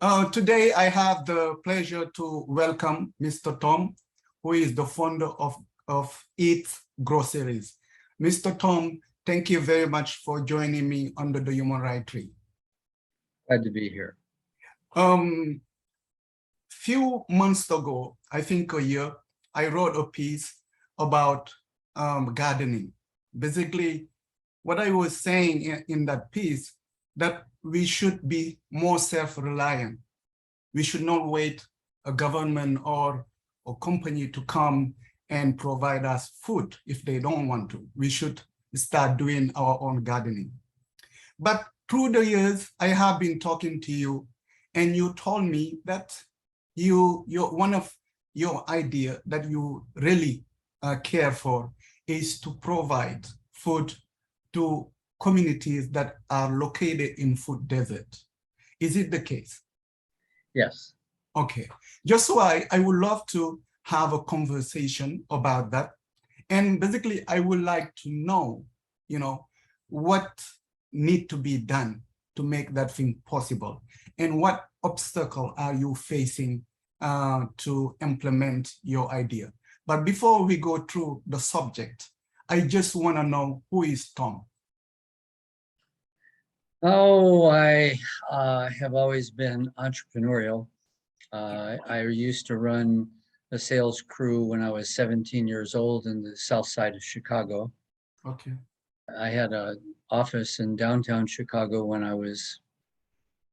Today, I have the pleasure to welcome Mr. Thom, who is the founder of EATS Groceries. Mr. Thom, thank you very much for joining me under the Human Rights Tree. Glad to be here. Few months ago, I think a year, I wrote a piece about gardening. Basically, what I was saying in that piece, that we should be more self-reliant. We should not wait a government or a company to come and provide us food if they don't want to. We should start doing our own gardening. But through the years, I have been talking to you, and you told me that one of your idea that you really care for is to provide food to communities that are located in food desert. Is it the case? Yes. Okay. Just so I would love to have a conversation about that. And basically, I would like to know, what need to be done to make that thing possible, and what obstacle are you facing to implement your idea. But before we go through the subject, I just want to know, who is Thom? Oh, I have always been entrepreneurial. I used to run a sales crew when I was 17 years old in the south side of Chicago. Okay. I had an office in downtown Chicago when I was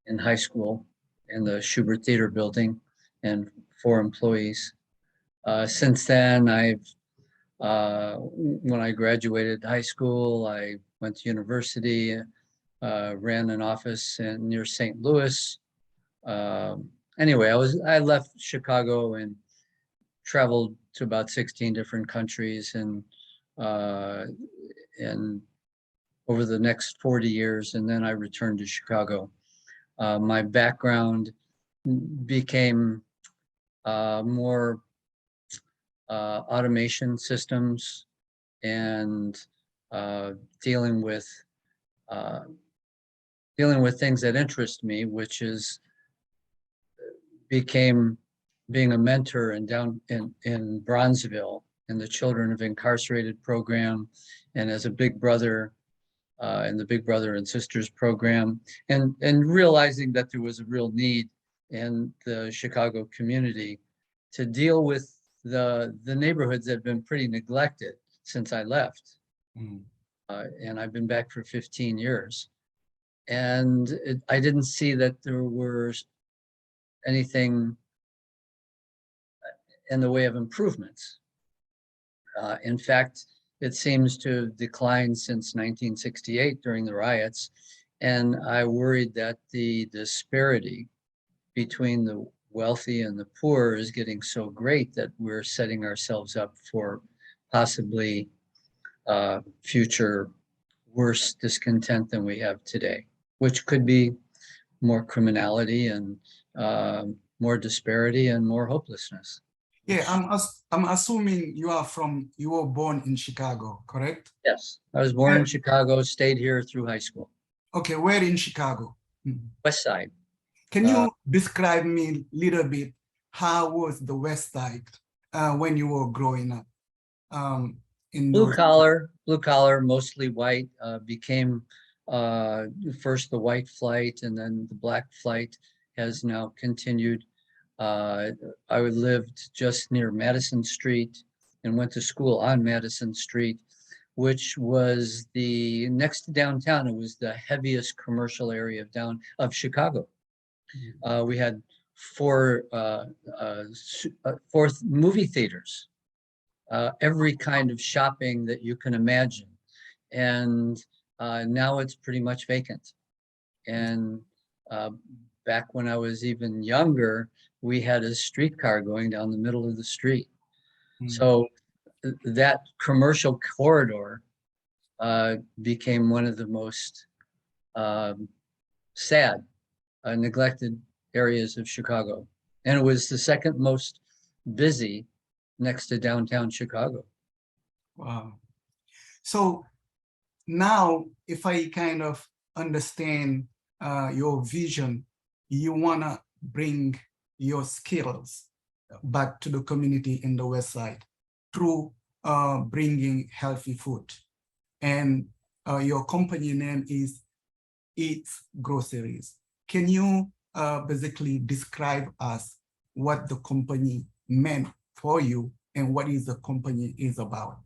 in high school in the Uthrt Theater building, and 4 employees. Since then, when I graduated high school, I went to university, ran an office near St. Louis. Anyway, I left Chicago and traveled to about 16 different countries, and over the next 40 years, and then I returned to Chicago. My background became more automation systems and dealing with things that interest me, which is became being a mentor in Bronzeville in the Children of Incarcerated program, and as a big brother in the Big Brother and Sisters program, and realizing that there was a real need in the Chicago community to deal with the neighborhoods that have been pretty neglected since I left. And I've been back for 15 years. And I didn't see that there were anything in the way of improvements. In fact, it seems to have declined since 1968 during the riots. And I worried that the disparity between the wealthy and the poor is getting so great that we're setting ourselves up for possibly future worse discontent than we have today, which could be more criminality and more disparity and more hopelessness. Yeah, I'm assuming you were born in Chicago, correct? Yes, I was born in Chicago, stayed here through high school. Okay, where in Chicago? West Side. Can you describe me a little bit, how was the West Side when you were growing up? Blue collar, mostly white, became first the white flight, and then the black flight has now continued. I lived just near Madison Street and went to school on Madison Street, which was the next to downtown. It was the heaviest commercial area of Chicago. We had 4 movie theaters, every kind of shopping that you can imagine. And now it's pretty much vacant. And back when I was even younger, we had a streetcar going down the middle of the street. So that commercial corridor became one of the most sad, neglected areas of Chicago. And it was the second most busy next to downtown Chicago. Wow. So now, if I kind of understand your vision, you want to bring your skills back to the community in the West Side through bringing healthy food. And your company name is EATS Groceries. Can you basically describe us what the company meant for you and what is the company is about?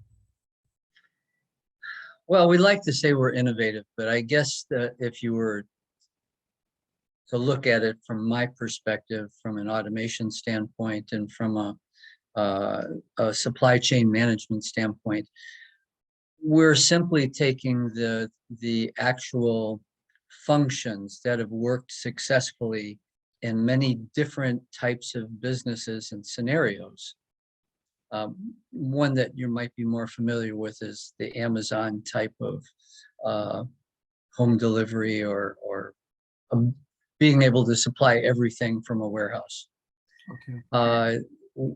Well, we like to say we're innovative, but I guess that if you were to look at it from my perspective, from an automation standpoint and from a supply chain management standpoint, we're simply taking the actual functions that have worked successfully in many different types of businesses and scenarios. One that you might be more familiar with is the Amazon type of home delivery or being able to supply everything from a warehouse. Okay.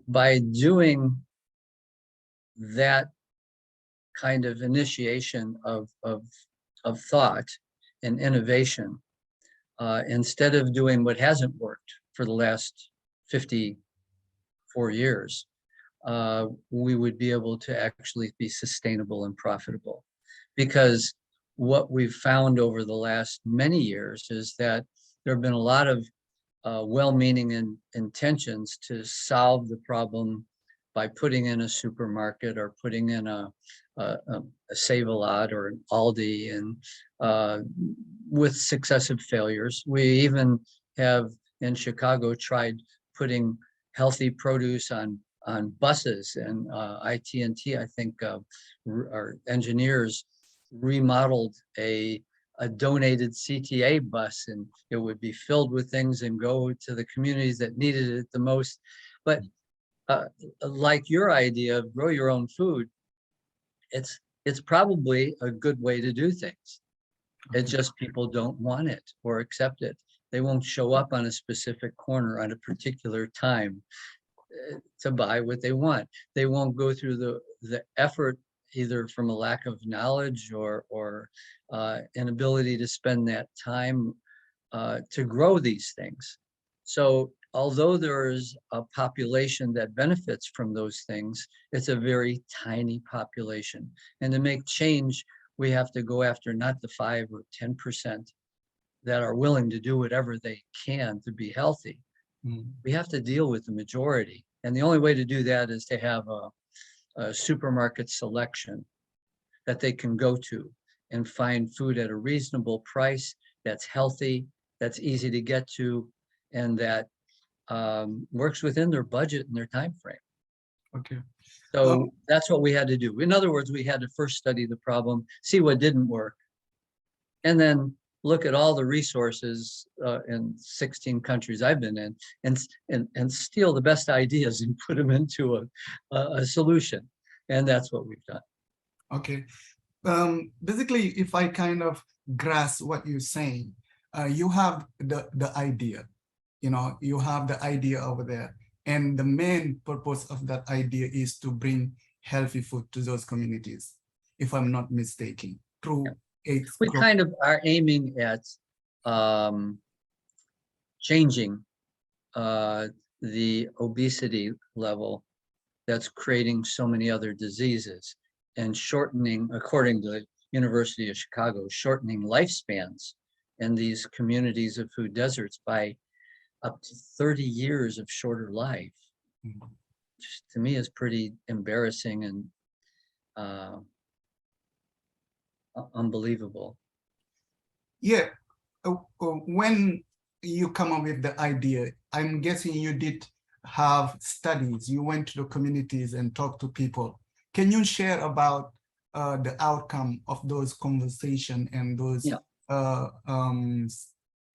By doing that kind of initiation of thought and innovation, instead of doing what hasn't worked for the last 54 years, we would be able to actually be sustainable and profitable. Because what we've found over the last many years is that there have been a lot of well-meaning intentions to solve the problem by putting in a supermarket or putting in a Save-A-Lot or an Aldi, and with successive failures. We even have in Chicago tried putting healthy produce on buses, and IT&T, I think our engineers remodeled a donated CTA bus, and it would be filled with things and go to the communities that needed it the most. But like your idea of grow your own food, it's probably a good way to do things. It's just people don't want it or accept it. They won't show up on a specific corner at a particular time to buy what they want. They won't go through the effort, either from a lack of knowledge or inability to spend that time to grow these things. So although there is a population that benefits from those things, it's a very tiny population. And to make change, we have to go after not the 5 or 10% that are willing to do whatever they can to be healthy. We have to deal with the majority. And the only way to do that is to have a supermarket selection that they can go to and find food at a reasonable price, that's healthy, that's easy to get to, and that works within their budget and their time frame. Okay. So that's what we had to do. In other words, we had to first study the problem, see what didn't work, and then look at all the resources in 16 countries I've been in, and steal the best ideas and put them into a solution. And that's what we've done. Okay. Basically, if I kind of grasp what you're saying, you have the idea, you have the idea over there. And the main purpose of that idea is to bring healthy food to those communities, if I'm not mistaken, through EATS. We kind of are aiming at changing the obesity level that's creating so many other diseases, and shortening, according to the University of Chicago, shortening lifespans in these communities of food deserts by up to 30 years of shorter life. Which to me is pretty embarrassing and unbelievable. Yeah. When you come up with the idea, I'm guessing you did have studies. You went to the communities and talked to people. Can you share about the outcome of those conversations and those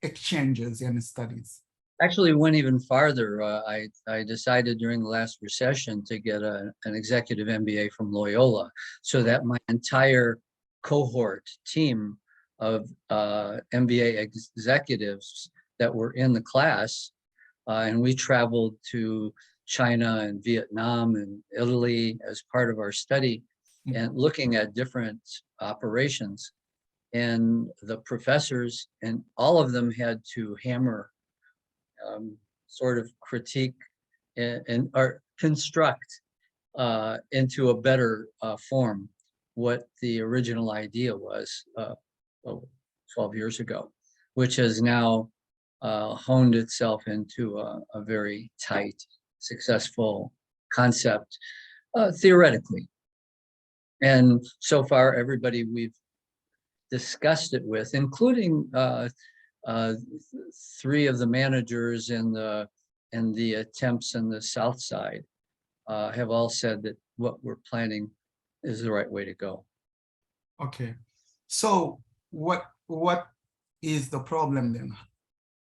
exchanges and studies? Actually went even farther. I decided during the last recession to get an executive MBA from Loyola, so that my entire cohort team of MBA executives that were in the class, and we traveled to China and Vietnam and Italy as part of our study, and looking at different operations. And the professors, and all of them had to hammer sort of critique and or construct into a better form what the original idea was 12 years ago, which has now honed itself into a very tight, successful concept, theoretically. And so far, everybody we've discussed it with, including 3 of the managers in the attempts on the South Side, have all said that what we're planning is the right way to go. Okay, so what is the problem then?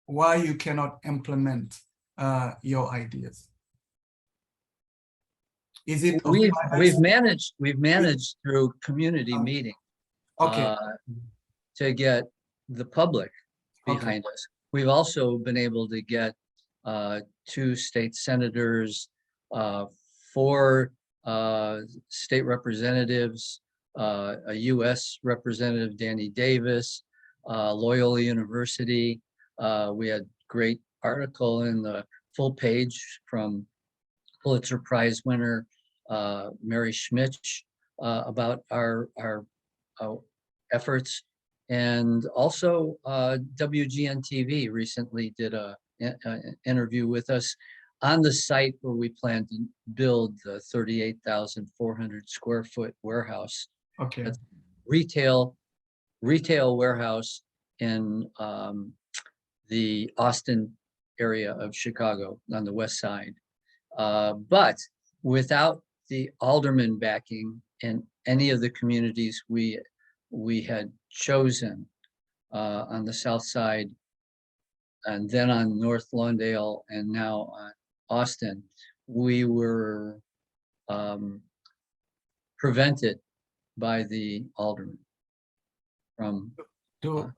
Why you cannot implement your ideas? Is it We've managed through community meeting okay? to get the public behind us. We've also been able to get 2 state senators, 4 state representatives, a U.S. representative, Danny Davis, Loyola University. We had great article in the full page from Pulitzer Prize winner Mary Schmitz about our efforts. And also WGN-TV recently did an interview with us on the site where we plan to build the 38,400 square foot warehouse. Okay. That's retail warehouse in the Austin area of Chicago on the west side. But without the alderman backing in any of the communities we had chosen on the south side, and then on North Lawndale, and now on Austin, we were prevented by the alderman from to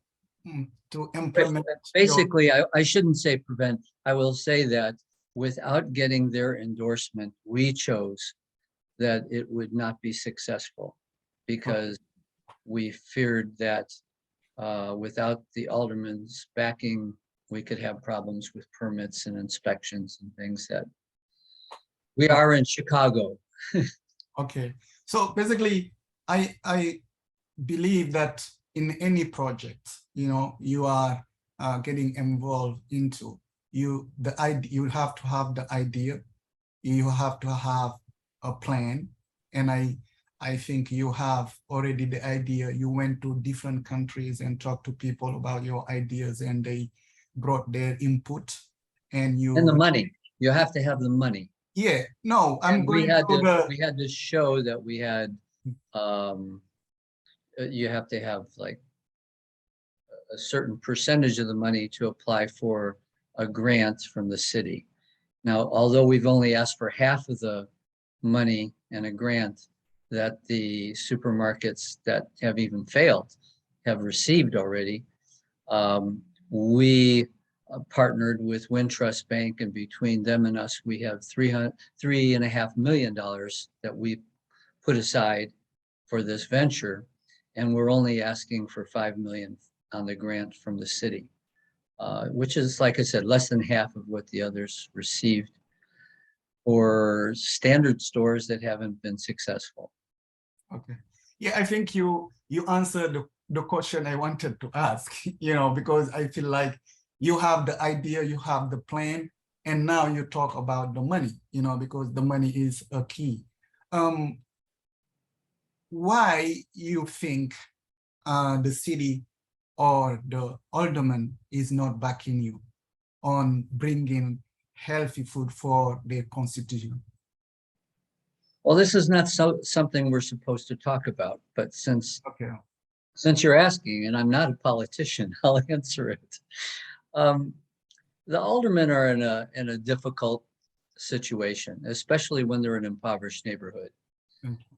implement. Basically, I shouldn't say prevent. I will say that without getting their endorsement, we chose that it would not be successful because we feared that without the alderman's backing, we could have problems with permits and inspections and things that we are in Chicago. Okay, so basically, I believe that in any project, you are getting involved into, you have to have the idea, you have to have a plan, and I think you have already the idea. You went to different countries and talked to people about your ideas, and they brought their input, and the money. You have to have the money. Yeah, no, we had to show that we had you have to have like a certain percentage of the money to apply for a grant from the city. Now, although we've only asked for half of the money and a grant that the supermarkets that have even failed have received already, we partnered with Wintrust Bank, and between them and us, we have $3.5 million that we put aside for this venture, and we're only asking for $5 million on the grant from the city, which is, like I said, less than half of what the others received for standard stores that haven't been successful. Okay, yeah, I think you answered the question I wanted to ask, because I feel like you have the idea, you have the plan, and now you talk about the money, because the money is a key. Why you think the city or the alderman is not backing you on bringing healthy food for their constitution? Well, this is not something we're supposed to talk about, but since you're asking, and I'm not a politician, I'll answer it. The aldermen are in a difficult situation, especially when they're in an impoverished neighborhood.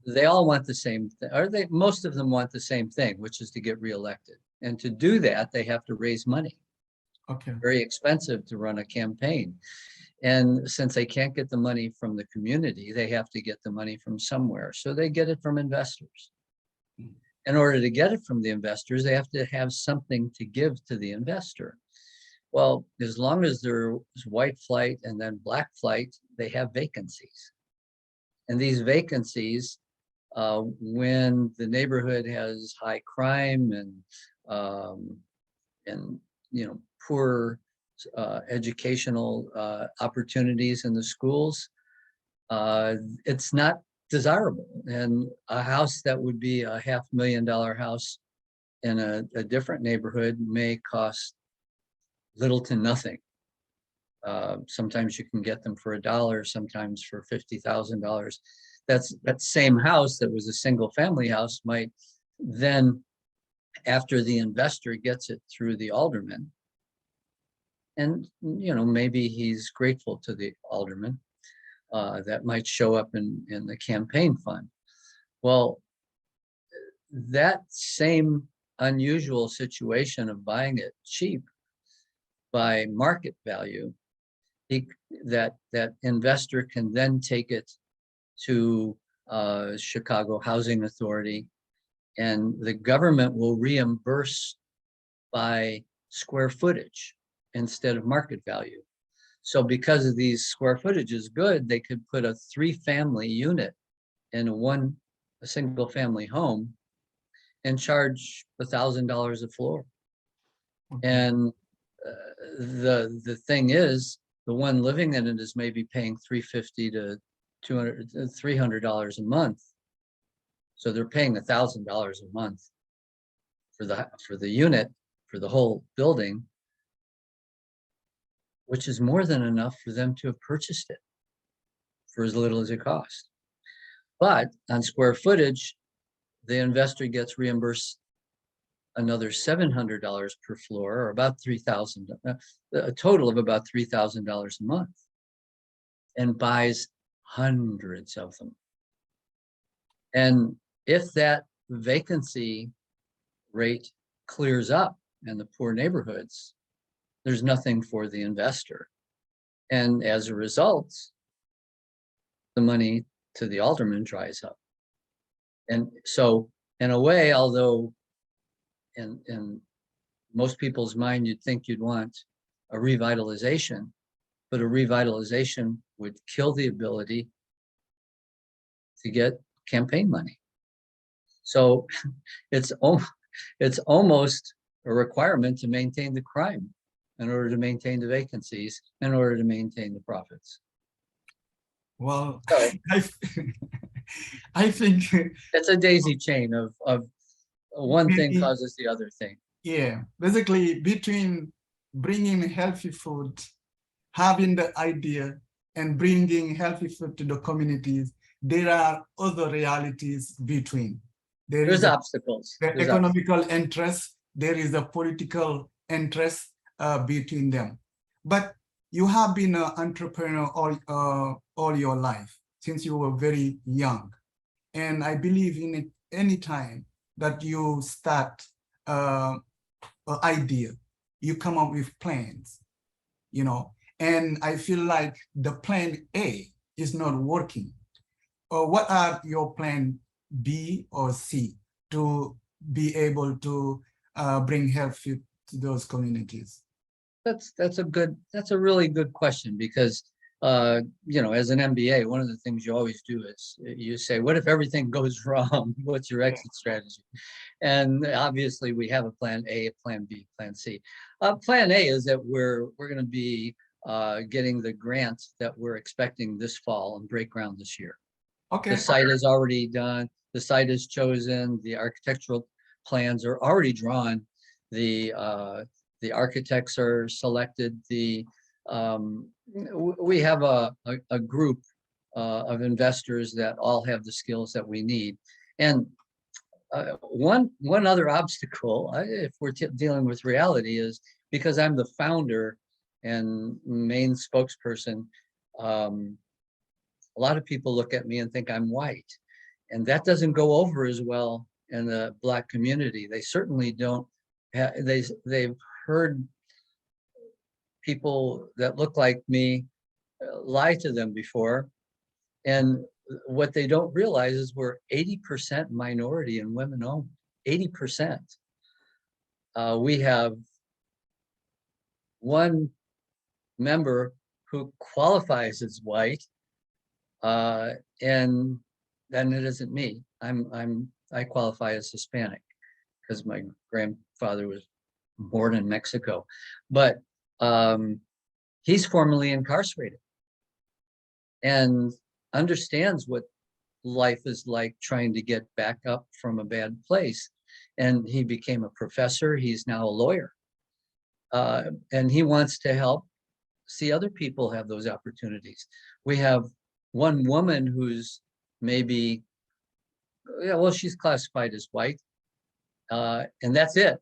They all want the same thing, or most of them want the same thing, which is to get reelected. And to do that, they have to raise money. Okay. Very expensive to run a campaign. And since they can't get the money from the community, they have to get the money from somewhere. So they get it from investors. In order to get it from the investors, they have to have something to give to the investor. Well, as long as there's white flight and then black flight, they have vacancies. And these vacancies, when the neighborhood has high crime um, and poor educational opportunities in the schools, it's not desirable. And a house that would be a $500,000 house in a different neighborhood may cost little to nothing. Sometimes you can get them for $1, sometimes for $50,000. That same house that was a single family house might then, after the investor gets it through the alderman, and maybe he's grateful to the alderman, that might show up in the campaign fund. Well, that same unusual situation of buying it cheap by market value, that investor can then take it to Chicago Housing Authority, and the government will reimburse by square footage instead of market value. So because of these square footage is good, they could put a 3-family unit in a single family home and charge $1,000 a floor. And the thing is, the one living in it is maybe paying $350 to $300 a month. So they're paying $1,000 a month for the unit, for the whole building, which is more than enough for them to have purchased it for as little as it cost. But on square footage, the investor gets reimbursed another $700 per floor, or about $3,000, a total of about $3,000 a month, and buys hundreds of them. And if that vacancy rate clears up in the poor neighborhoods, there's nothing for the investor. And as a result, the money to the alderman dries up. And so in a way, although in most people's mind, you'd think you'd want a revitalization, but a revitalization would kill the ability to get campaign money. So it's almost a requirement to maintain the crime in order to maintain the vacancies, in order to maintain the profits. Well, So, I think it's a daisy chain of one thing causes the other thing. Yeah, basically between bringing healthy food, having the idea, and bringing healthy food to the communities, there are other realities between. There's obstacles. The economical interest, there is a political interest between them. But you have been an entrepreneur all your life, since you were very young. And I believe in it any time that you start an idea, you come up with plans, and I feel like the plan A is not working. What are your plan B or C to be able to bring health to those communities? That's a really good question, because as an MBA, one of the things you always do is you say, what if everything goes wrong? What's your exit strategy? And obviously we have a plan A, a plan B, plan C. Plan A is that we're going to be getting the grant that we're expecting this fall and break ground this year. Okay. The site is already done. The site is chosen. The architectural plans are already drawn. The architects are selected. We have a group of investors that all have the skills that we need. And one other obstacle, if we're dealing with reality, is because I'm the founder and main spokesperson, a lot of people look at me and think I'm white, and that doesn't go over as well in the Black community. They certainly don't have, they've heard people that look like me lie to them before. And what they don't realize is we're 80% minority and women owned, 80%. We have one member who qualifies as white, and then it isn't me. I qualify as Hispanic because my grandfather was born in Mexico, but he's formerly incarcerated and understands what life is like trying to get back up from a bad place. And he became a professor. He's now a lawyer. And he wants to help see other people have those opportunities. We have one woman who's maybe, yeah, well, she's classified as white, and that's it.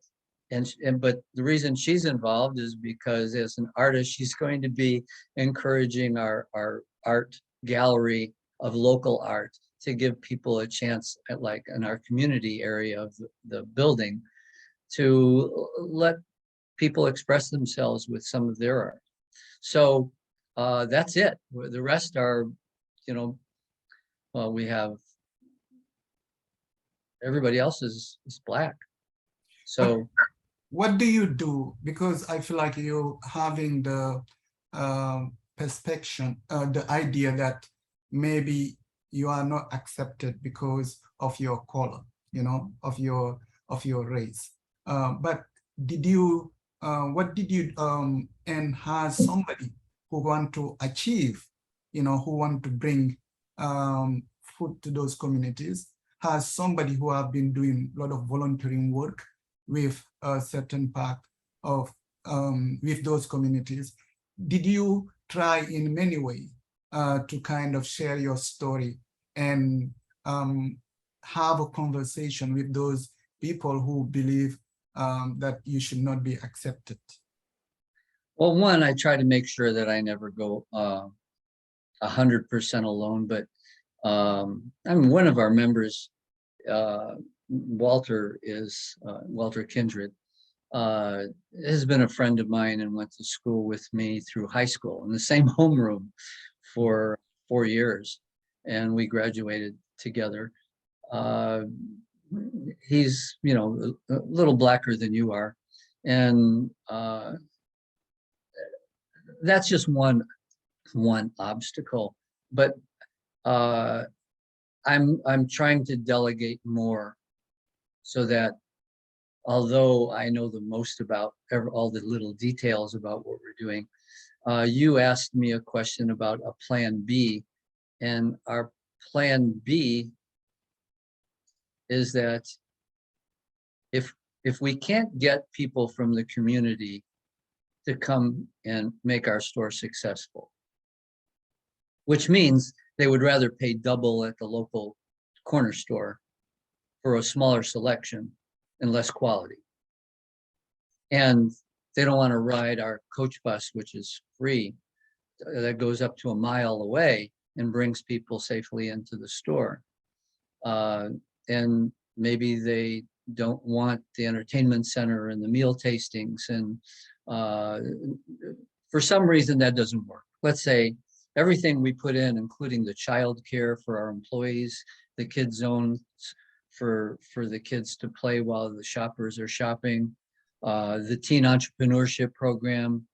But the reason she's involved is because as an artist, she's going to be encouraging our art gallery of local art to give people a chance at, like, in our community area of the building, to let people express themselves with some of their art. So that's it. The rest are, well, we have, everybody else is black. So what do you do? Because I feel like you're having the perception, the idea that maybe you are not accepted because of your color, of your race. But did you, what did you, and has somebody who want to achieve, who want to bring food to those communities, has somebody who have been doing a lot of volunteering work with a certain part of, with those communities. Did you try in many ways to kind of share your story and have a conversation with those people who believe that you should not be accepted? well, one, I try to make sure that I never go 100% alone, but I mean, one of our members, Walter Kindred, has been a friend of mine and went to school with me through high school in the same homeroom for 4 years, and we graduated together. He's, a little blacker than you are, and that's just one obstacle. But I'm trying to delegate more so that although I know the most about all the little details about what we're doing, you asked me a question about a plan B, and our plan B is that if we can't get people from the community to come and make our store successful, which means they would rather pay double at the local corner store for a smaller selection and less quality. And they don't want to ride our coach bus, which is free, that goes up to a mile away and brings people safely into the store. And maybe they don't want the entertainment center and the meal tastings. And for some reason that doesn't work. Let's say everything we put in, including the child care for our employees, the kid zones for the kids to play while the shoppers are shopping, the teen entrepreneurship program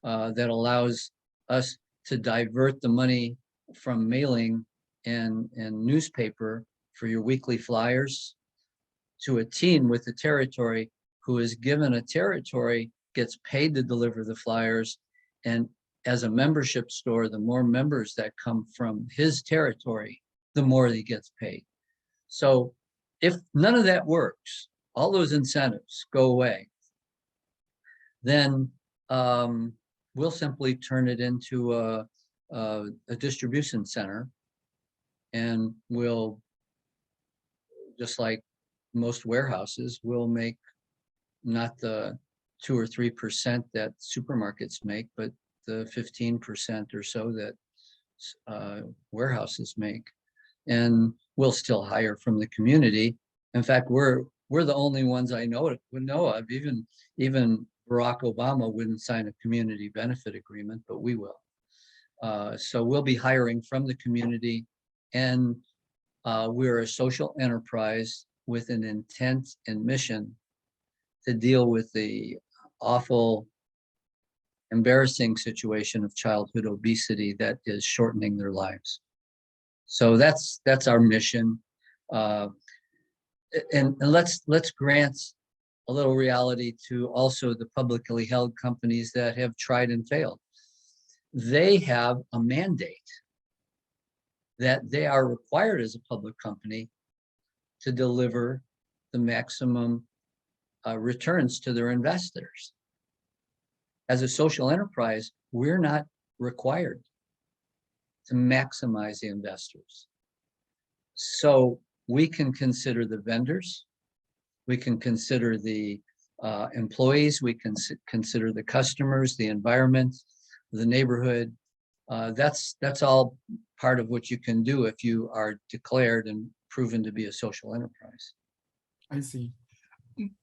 that allows us to divert the money from mailing and newspaper for your weekly flyers to a teen with a territory who is given a territory, gets paid to deliver the flyers, and as a membership store, the more members that come from his territory, the more he gets paid. So if none of that works, all those incentives go away, then we'll simply turn it into a distribution center, and we'll, just like most warehouses, will make not the 2 or 3% that supermarkets make, but the 15% or so that warehouses make. And we'll still hire from the community. In fact, we're the only ones I know of. Even Barack Obama wouldn't sign a community benefit agreement, but we will. So we'll be hiring from the community, and we're a social enterprise with an intent and mission to deal with the awful embarrassing situation of childhood obesity that is shortening their lives. So that's our mission. And let's grant a little reality to also the publicly held companies that have tried and failed. They have a mandate that they are required as a public company to deliver the maximum returns to their investors. As a social enterprise, we're not required to maximize the investors. So we can consider the vendors, we can consider the employees, we can consider the customers, the environment, the neighborhood. That's all part of what you can do if you are declared and proven to be a social enterprise. I see.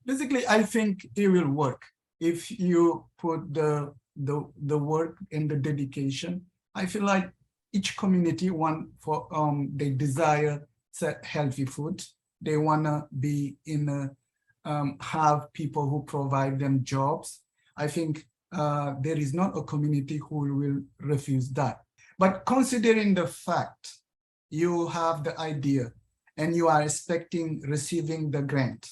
Basically, I think it will work if you put the work and the dedication. I feel like each community they desire healthy food. They wanna be have people who provide them jobs. I think there is not a community who will refuse that. But considering the fact you have the idea and you are expecting receiving the grant,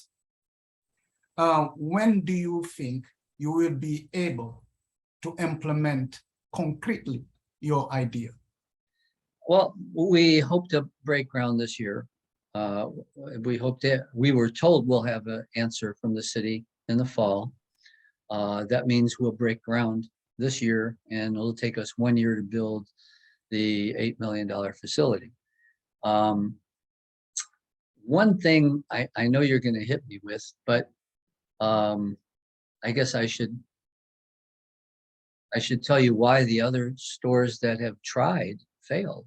when do you think you will be able to implement concretely your idea? Well, we hope to break ground this year. We were told we'll have an answer from the city in the fall. That means we'll break ground this year, and it'll take us 1 year to build the $8 million facility. One thing I know you're going to hit me with, but I guess I should tell you why the other stores that have tried failed.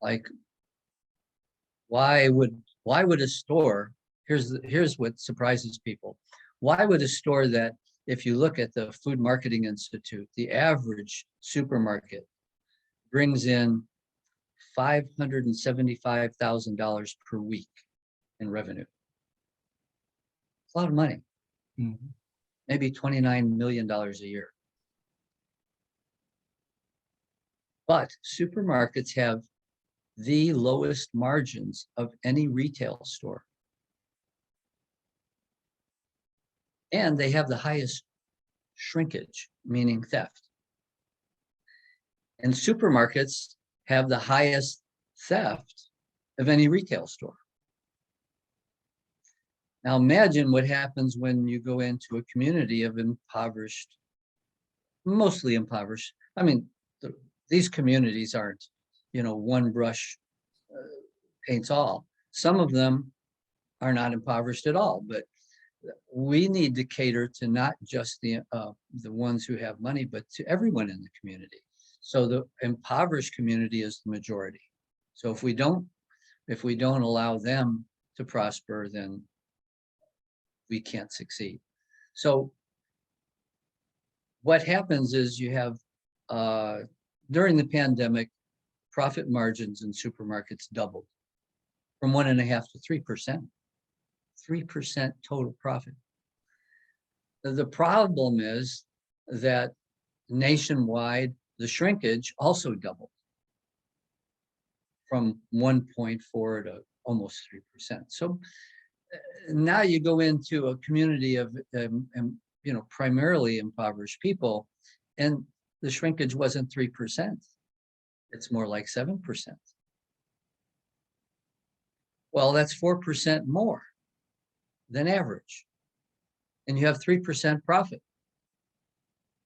Like, why would a store, here's what surprises people. Why would a store that, if you look at the Food Marketing Institute, the average supermarket brings in $575,000 per week in revenue? It's a lot of money. Mm-hmm. Maybe $29 million a year. But supermarkets have the lowest margins of any retail store. And they have the highest shrinkage, meaning theft. And supermarkets have the highest theft of any retail store. Now imagine what happens when you go into a community of impoverished, mostly impoverished. I mean, these communities aren't, one brush paints all. Some of them are not impoverished at all, but we need to cater to not just the ones who have money, but to everyone in the community. So the impoverished community is the majority. So if we don't allow them to prosper, then we can't succeed. So what happens is you have, during the pandemic, profit margins in supermarkets doubled from 1.5% to 3%. 3% total profit. The problem is that nationwide, the shrinkage also doubled from 1.4 to almost 3%. So now you go into a community of, primarily impoverished people, and the shrinkage wasn't 3%. It's more like 7%. Well, that's 4% more than average. And you have 3% profit.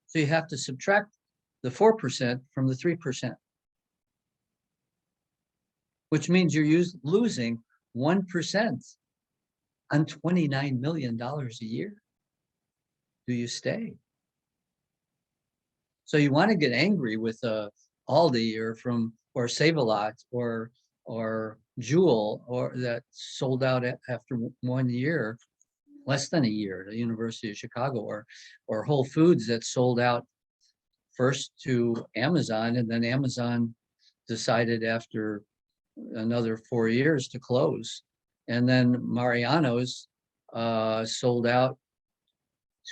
So you have to subtract the 4% from the 3%, which means you're losing 1% on $29 million a year. Do you stay? So you want to get angry with Aldi or Save-A-Lot or Jewel, or that sold out after 1 year, less than a year, the University of Chicago, or Whole Foods that sold out first to Amazon, and then Amazon decided after another 4 years to close. And then Mariano's sold out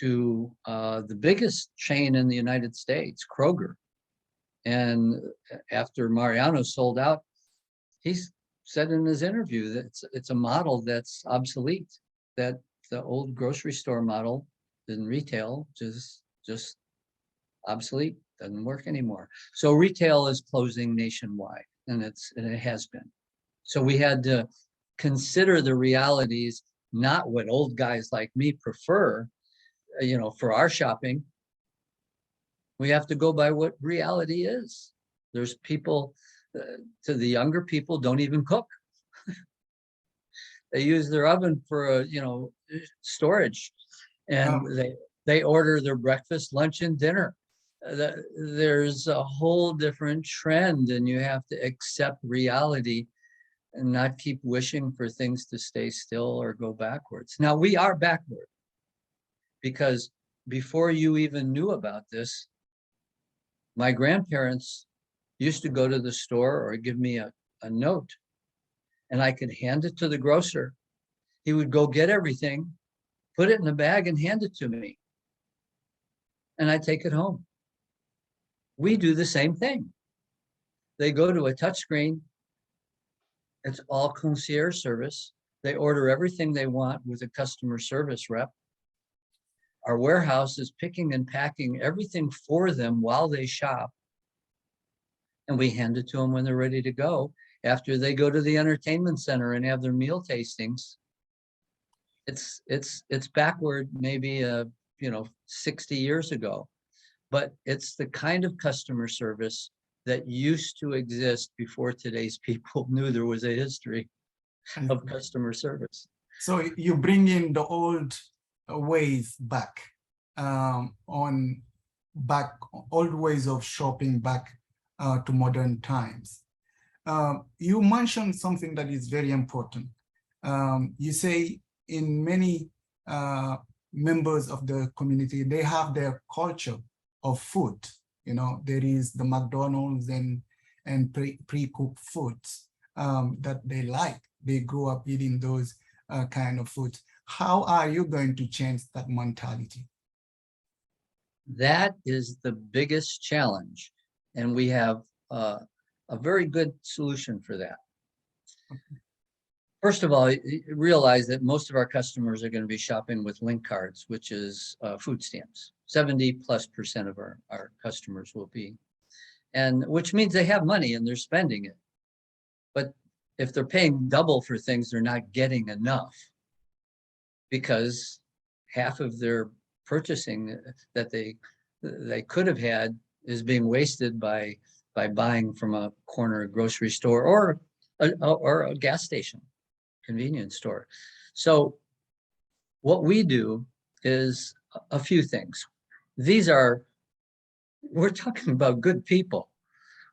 to the biggest chain in the United States, Kroger. And after Mariano sold out, he said in his interview that it's a model that's obsolete, that the old grocery store model in retail just obsolete, doesn't work anymore. So retail is closing nationwide, and it has been. So we had to consider the realities, not what old guys like me prefer, for our shopping. We have to go by what reality is. There's people, to the younger people, don't even cook. They use their oven for, storage, and they order their breakfast, lunch, and dinner. There's a whole different trend, and you have to accept reality and not keep wishing for things to stay still or go backwards. Now, we are backward because before you even knew about this, my grandparents used to go to the store or give me a note, and I could hand it to the grocer. He would go get everything, put it in a bag, and hand it to me. And I take it home. We do the same thing. They go to a touchscreen. It's all concierge service. They order everything they want with a customer service rep. Our warehouse is picking and packing everything for them while they shop. And we hand it to them when they're ready to go. After they go to the entertainment center and have their meal tastings, it's backward maybe 60 years ago, but it's the kind of customer service that used to exist before today's people knew there was a history of customer service. So you bring in the old ways back, old ways of shopping back to modern times. You mentioned something that is very important. You say in many members of the community, they have their culture of food. There is the McDonald's and pre-cooked foods that they like. They grew up eating those kind of foods. How are you going to change that mentality? That is the biggest challenge, and we have a very good solution for that. Okay. First of all, realize that most of our customers are going to be shopping with link cards, which is food stamps. 70+% of our customers will be, and which means they have money and they're spending it. But if they're paying double for things, they're not getting enough, because half of their purchasing that they could have had is being wasted by buying from a corner grocery store or a gas station, convenience store. So what we do is a few things. We're talking about good people.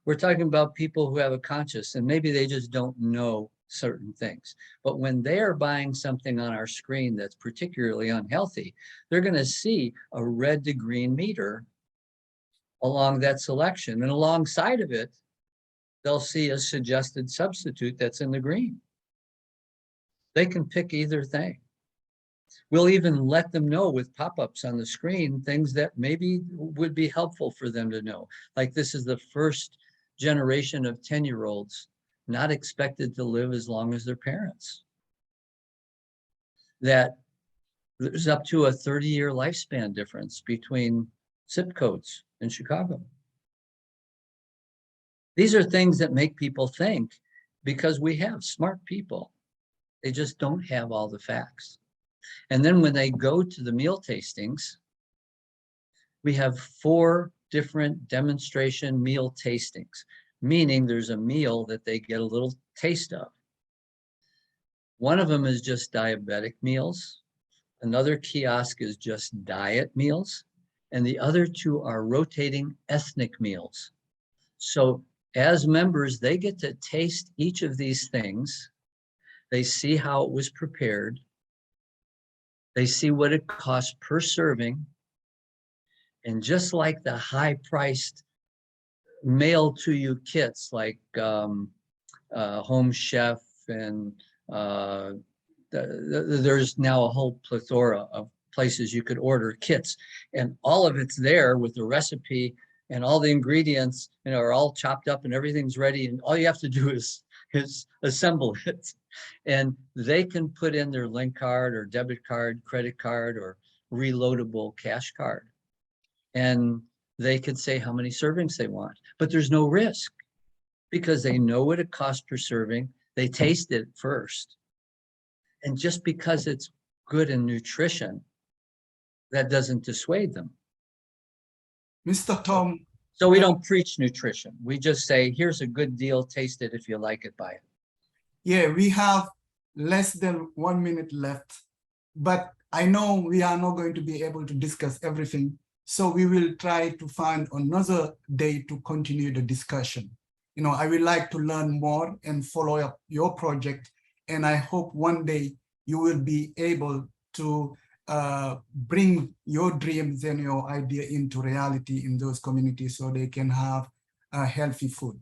We're talking about people who have a conscience, and maybe they just don't know certain things. But when they're buying something on our screen that's particularly unhealthy, they're going to see a red to green meter along that selection. And alongside of it, they'll see a suggested substitute that's in the green. They can pick either thing. We'll even let them know with pop-ups on the screen things that maybe would be helpful for them to know. Like, this is the first generation of 10-year-olds not expected to live as long as their parents. That there's up to a 30-year lifespan difference between zip codes in Chicago. These are things that make people think, because we have smart people. They just don't have all the facts. And then when they go to the meal tastings, we have 4 different demonstration meal tastings, meaning there's a meal that they get a little taste of. One of them is just diabetic meals. Another kiosk is just diet meals. And the other 2 are rotating ethnic meals. So as members, they get to taste each of these things. They see how it was prepared. They see what it costs per serving. And just like the high-priced mail-to-you kits like Home Chef, and there's now a whole plethora of places you could order kits, and all of it's there with the recipe and all the ingredients, are all chopped up and everything's ready. And all you have to do is assemble it. And they can put in their link card or debit card, credit card, or reloadable cash card. And they could say how many servings they want, but there's no risk because they know what it costs per serving. They taste it first. And just because it's good in nutrition, that doesn't dissuade them. Mr. Thom. So we don't preach nutrition. We just say, here's a good deal, taste it. If you like it, buy it. Yeah, we have less than 1 minute left, but I know we are not going to be able to discuss everything. So we will try to find another day to continue the discussion. I would like to learn more and follow up your project. And I hope one day you will be able to bring your dreams and your idea into reality in those communities so they can have healthy food.